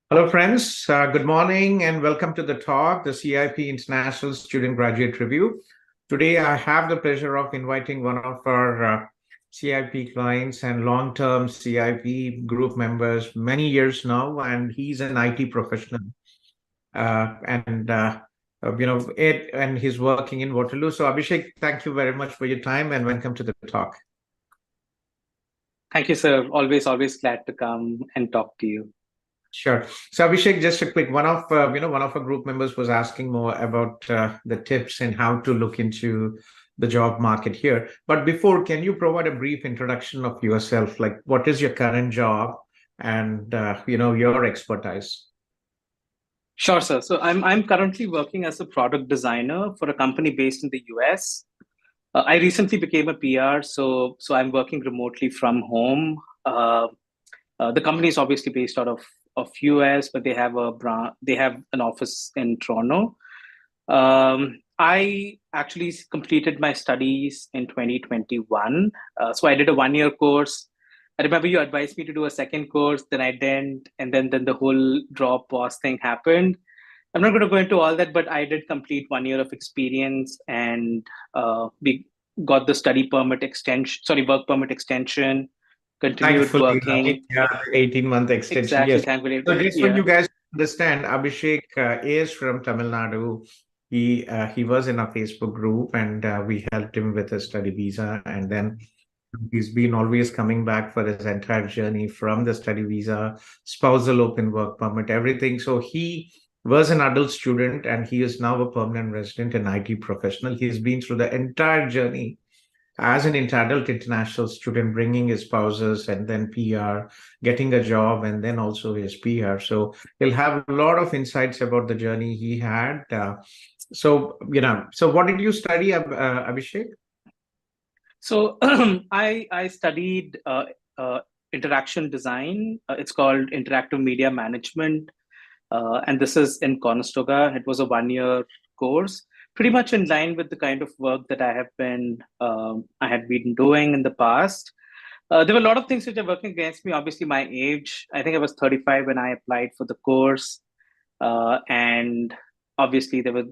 Hello, friends. Good morning and welcome to the talk, the CIP International Student Graduate Review. Today, I have the pleasure of inviting one of our CIP clients and long-term CIP group members, many years now, and he's an IT professional. And and he's working in Waterloo. So, Abhishek, thank you very much for your time and welcome to the talk. Thank you, sir. Always glad to come and talk to you. Sure. So Abhishek, just a quick one of one of our group members was asking more about the tips and how to look into the job market here. But before, can you provide a brief introduction of yourself? Like, what is your current job and your expertise? Sure, sir. So I'm currently working as a product designer for a company based in the US. I recently became a PR, so I'm working remotely from home. The company is obviously based out of US, but they have an office in Toronto. I actually completed my studies in 2021. So I did a 1 year course. I remember you advised me to do a second course, then I didn't, and then the whole drop pause thing happened. I'm not going to go into all that, but I did complete 1 year of experience, and we got the study permit extension, sorry, work permit extension, continued Thankfully, working. yeah, 18-month extension. Exactly, Yes. thankfully. So just for Yeah. you guys to understand, Abhishek is from Tamil Nadu. He was in a Facebook group and we helped him with a study visa, and then he's been always coming back for his entire journey from the study visa, spousal open work permit, everything. So he was an adult student and he is now a permanent resident and IT professional. He's been through the entire journey as an adult international student, bringing his spouses and then PR, getting a job, and then also his PR. So he'll have a lot of insights about the journey he had. So what did you study, Abhishek? So I studied interaction design. It's called interactive media management, and this is in Conestoga. It was a 1 year course, pretty much in line with the kind of work that I had been doing in the past. There were a lot of things which are working against me. Obviously, my age. I think I was 35 when I applied for the course, and obviously there were,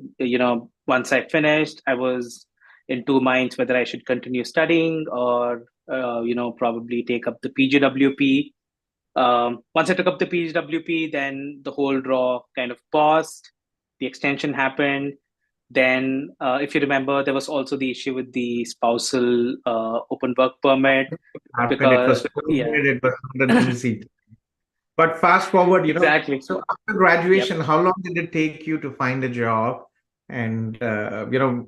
once I finished, I was in two minds whether I should continue studying or probably take up the PGWP. Once I took up the PGWP, then the whole draw kind of paused. The extension happened. Then, if you remember, there was also the issue with the spousal open work permit Happened. It was because, yeah, COVID, it was not an easy. But fast forward, exactly. so after Yep. graduation, how long did it take you to find a job? And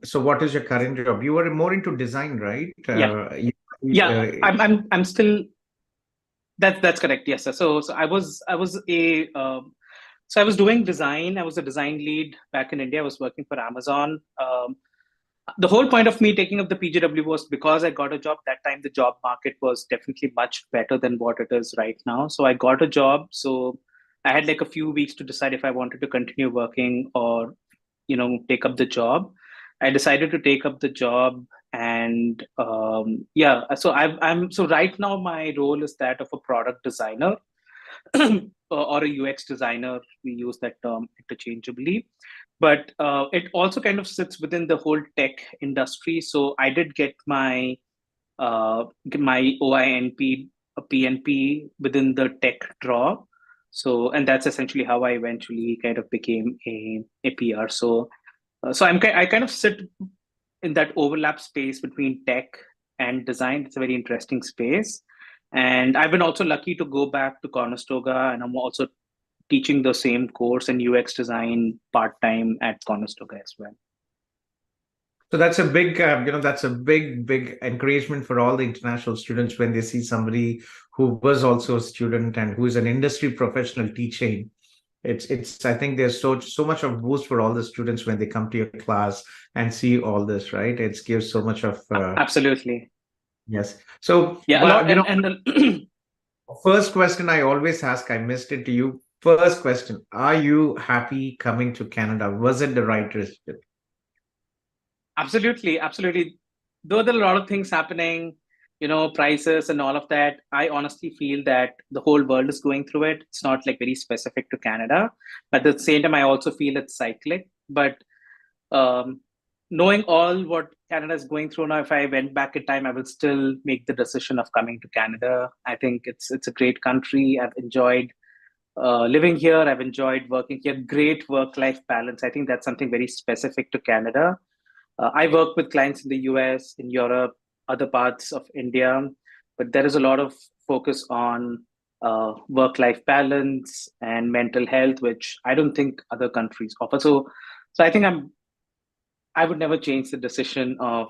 so what is your current job? You were more into design, right? Yeah. Yeah. I'm still. That's correct. Yes, sir. So I was doing design. I was a design lead back in India. I was working for Amazon. The whole point of me taking up the PGW was because I got a job. That time the job market was definitely much better than what it is right now. So I got a job. So I had like a few weeks to decide if I wanted to continue working or take up the job. I decided to take up the job, and yeah, so I'm so right now my role is that of a product designer or a UX designer. We use that term interchangeably, but it also kind of sits within the whole tech industry. So I did get my OINP, a PNP within the tech draw. So, and that's essentially how I eventually kind of became a PR. So I kind of sit in that overlap space between tech and design. It's a very interesting space, and I've been also lucky to go back to Conestoga, and I'm also teaching the same course in UX design part time at Conestoga as well. So that's a big, that's a big encouragement for all the international students when they see somebody who was also a student and who is an industry professional teaching. It's. I think there's so much of boost for all the students when they come to your class and see all this, right? It gives so much of Absolutely, yes. So, yeah, a but lot and first question I always ask, I missed it to you. First question: are you happy coming to Canada? Was it the right decision? absolutely. Though there are a lot of things happening, prices and all of that. I honestly feel that the whole world is going through it. It's not like very specific to Canada, but at the same time, I also feel it's cyclic. But um, knowing all what Canada is going through now, if I went back in time, I will still make the decision of coming to Canada. I think it's a great country. I've enjoyed living here. I've enjoyed working here. Great work-life balance. I think that's something very specific to Canada. I work with clients in the US, in Europe, other parts of India, but there is a lot of focus on work-life balance and mental health, which I don't think other countries offer. So I think I would never change the decision of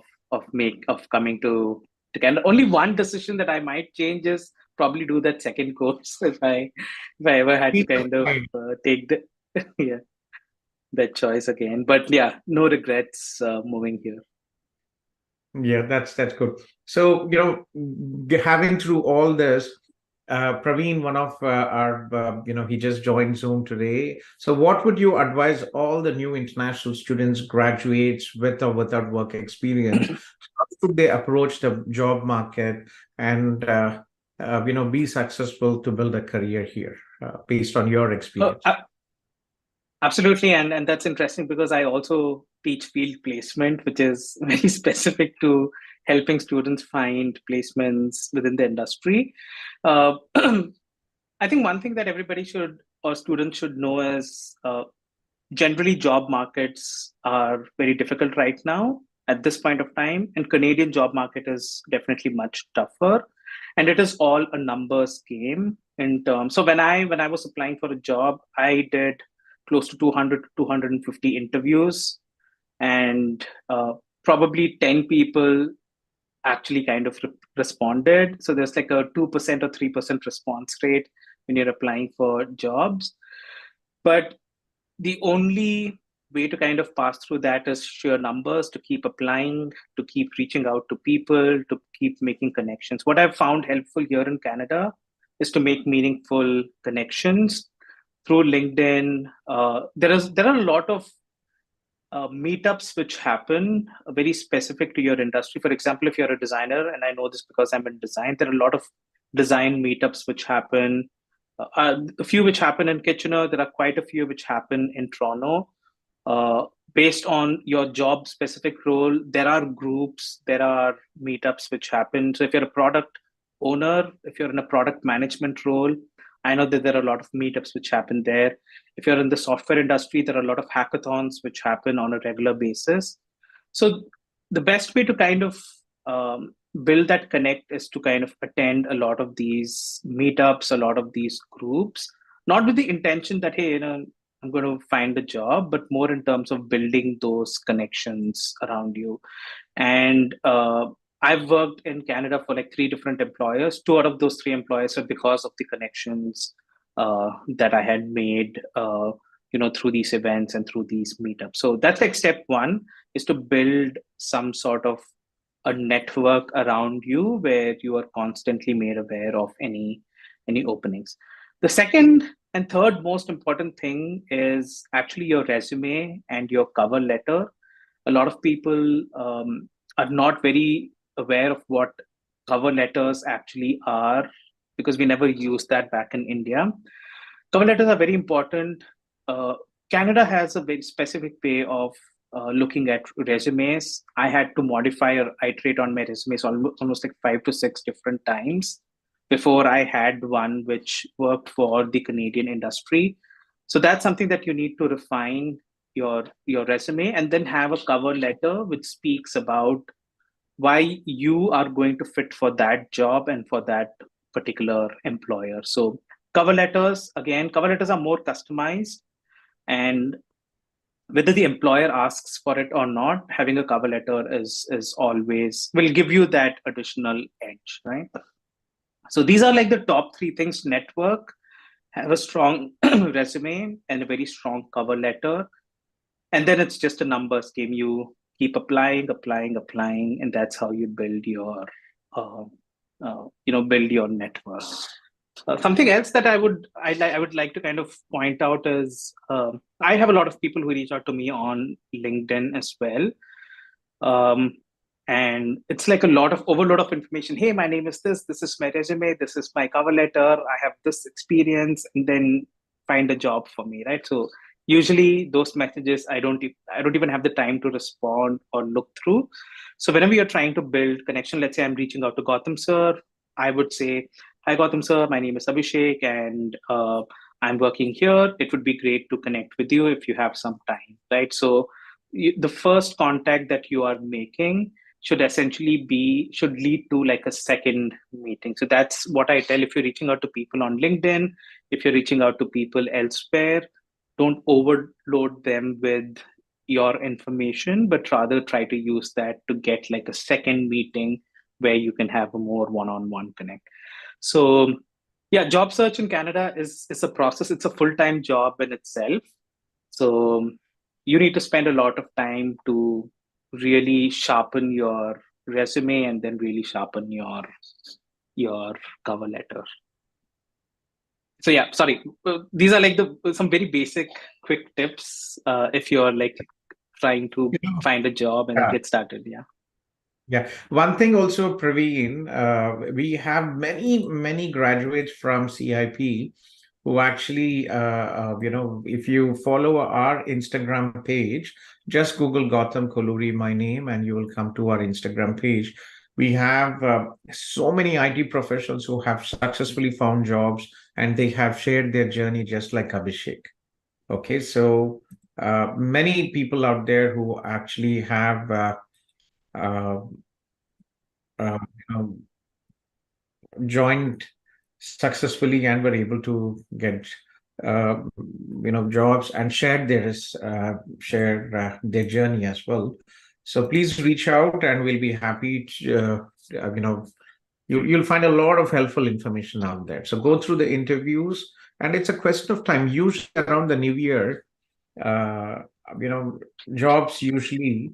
coming to Canada. Only one decision that I might change is probably do that second course if I ever had to kind of take the yeah that choice again. But yeah, no regrets moving here. Yeah, that's good. So, having through all this, Praveen, one of our, he just joined Zoom today. So, what would you advise all the new international students, graduates with or without work experience? How should they approach the job market and, be successful to build a career here, based on your Oh, experience? absolutely, and that's interesting because I also teach field placement, which is very specific to helping students find placements within the industry. Uh, I think one thing that everybody should or students should know is generally job markets are very difficult right now at this point of time, and Canadian job market is definitely much tougher, and it is all a numbers game in terms. So when I was applying for a job, I did close to 200 to 250 interviews, and probably 10 people actually kind of responded. So there's like a 2% or 3% response rate when you're applying for jobs. But the only way to kind of pass through that is sheer numbers, to keep applying, to keep reaching out to people, to keep making connections. What I've found helpful here in Canada is to make meaningful connections through LinkedIn. There are a lot of meetups which happen very specific to your industry. For example, if you're a designer, and I know this because I'm in design, there are a lot of design meetups which happen. A few which happen in Kitchener. There are quite a few which happen in Toronto. Uh, Based on your job specific role, there are groups, there are meetups which happen. So if you're a product owner, if you're in a product management role, I know that there are a lot of meetups which happen there. If you're in the software industry, there are a lot of hackathons which happen on a regular basis. So the best way to kind of build that connect is to kind of attend a lot of these meetups, a lot of these groups, not with the intention that, hey, I'm going to find a job, but more in terms of building those connections around you. And I've worked in Canada for like three different employers. Two out of those three employers are because of the connections that I had made, through these events and through these meetups. So that's like step one, is to build some sort of a network around you where you are constantly made aware of any openings. The second and third most important thing is actually your resume and your cover letter. A lot of people are not very aware of what cover letters actually are, because we never used that back in India. Cover letters are very important. Uh, Canada has a very specific way of looking at resumes. I had to modify or iterate on my resumes almost like 5 to 6 different times before I had one which worked for the Canadian industry. So that's something that you need to refine your resume, and then have a cover letter which speaks about why you are going to fit for that job and for that particular employer. So cover letters are more customized, and whether the employer asks for it or not, having a cover letter is always will give you that additional edge, right? So these are like the top three things: network, have a strong resume, and a very strong cover letter. And then it's just a numbers game. You keep applying, and that's how you build your uh, build your network. Something else that I would like to kind of point out is, I have a lot of people who reach out to me on LinkedIn as well. um, and it's like a lot of overload of information. Hey, my name is this is my resume, this is my cover letter, I have this experience, and then find a job for me, right? So usually those messages I don't even have the time to respond or look through. So whenever you're trying to build connection, let's say I'm reaching out to Gautham sir, I would say, hi Gautham sir, my name is Abhishek, and I'm working here. It would be great to connect with you if you have some time, right? So the first contact that you are making should lead to like a second meeting. So that's what I tell. If you're reaching out to people on LinkedIn, if you're reaching out to people elsewhere, don't overload them with your information, but rather try to use that to get like a second meeting where you can have a more one-on-one connect. So yeah, job search in Canada is a process. It's a full-time job in itself. So you need to spend a lot of time to really sharpen your resume and then really sharpen your cover letter. So yeah, sorry. These are like some very basic quick tips if you're like trying to You know, find a job and yeah. get started. Yeah. Yeah. One thing also, Praveen, we have many graduates from CIP who actually, if you follow our Instagram page, just Google Gautham Kolluri, my name, and you will come to our Instagram page. We have so many IT professionals who have successfully found jobs and they have shared their journey just like Abhishek. Okay, so many people out there who actually have uh, uh, you know, joined successfully and were able to get uh, jobs and share their journey as well. So please reach out and we'll be happy to you'll find a lot of helpful information out there. So go through the interviews, and it's a question of time. Usually around the new year, uh, you know jobs usually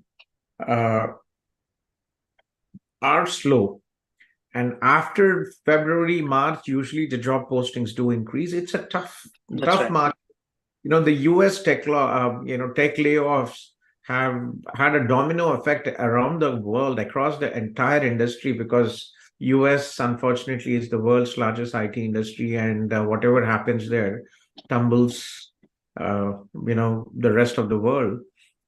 uh, are slow. And after February, March, usually the job postings do increase. It's a That's tough right. market. The U.S. tech layoffs have had a domino effect around the world, across the entire industry, because U.S. unfortunately is the world's largest IT industry, and whatever happens there tumbles, the rest of the world.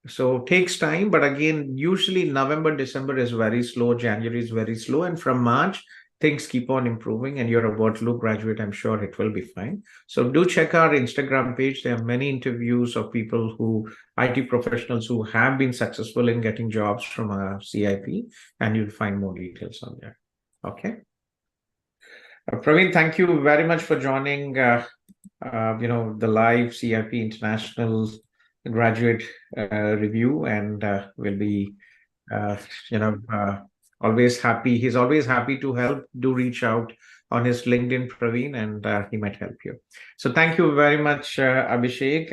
So takes time, but again, usually November, December is very slow, January is very slow, and from March things keep on improving. And you're a Waterloo graduate, I'm sure it will be fine. So do check our Instagram page. There are many interviews of people IT professionals who have been successful in getting jobs from a CIP, and you'll find more details on there. Okay. Praveen, thank you very much for joining. The live CIP International graduate review, and will be, uh, you know, uh, always happy. He's always happy to help. Do reach out on his LinkedIn, Praveen, and he might help you. So thank you very much, Abhishek.